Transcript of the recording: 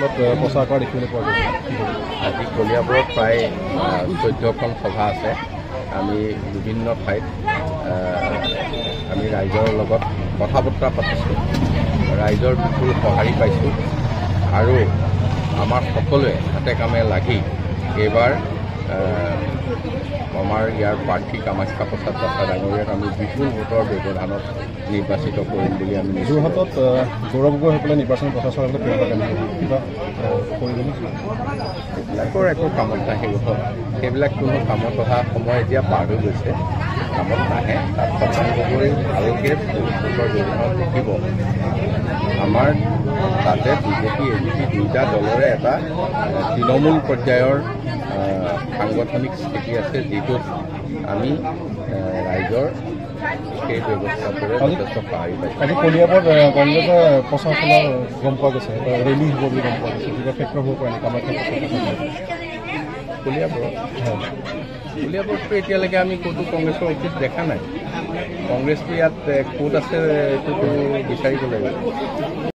অঞ্চলত প্ৰচাৰ কৰা দেখিবলৈ পোৱা গৈছে। আজি কলিয়াবৰত প্ৰায় 14খন সভা আছে। আমি বিভিন্ন ঠাইত আমি ৰাইজৰ লগত কথা বতৰা পাতিছোঁ, ৰাইজৰ বিপুল সঁহাৰি পাইছোঁ আৰু আমাৰ সকলোৱে হাতে কামে লাগি এইবাৰ আমাৰ ইয়াৰ প্ৰাৰ্থী কামাখ্যা প্ৰসাদ দাতা ডাঙৰীয়াক আমি বিপুল ভোটৰ ব্যৱধানত নিৰ্বাচিত কৰিম বুলি আমি যোৰহাটত গৌৰৱ গগৈসকলে নিৰ্বাচনী প্ৰচাৰ চলাবলৈ কিবা কৰিব সেইবিলাকৰ একো কামত নাহে। সেইবিলাক কোনো কামত অহা সময় এতিয়া পাৰ হৈ গৈছে, কামত নাহে। তাত প্ৰধান গগৈ ভালকৈ ভোটৰ ব্যৱধানত দেখিব। আমাৰ তাতে বিজেপি AGP দুয়োটা দলৰে এটা তৃণমূল পৰ্যায়ৰ সাংগঠনিক স্থিতি আছে, যিটোত আমি ৰাইজৰ সেই ব্যৱস্থাটোৰে যথেষ্ট সহায় পাইছোঁ। আজি কলিয়াবৰত কংগ্ৰেছৰ প্ৰচাৰ চলা গম পোৱা গৈছে, ৰেলী হ'ব বুলি গম পোৱা গৈছে। কিবা ক্ষেত্ৰ হ'ব পাৰে কামাখ্যা কলিয়াবৰততো এতিয়ালৈকে আমি ক'তো কংগ্ৰেছৰ অফিচ দেখা নাই। কংগ্ৰেছটো ইয়াত ক'ত আছে এইটোতো বিচাৰিব লাগিব।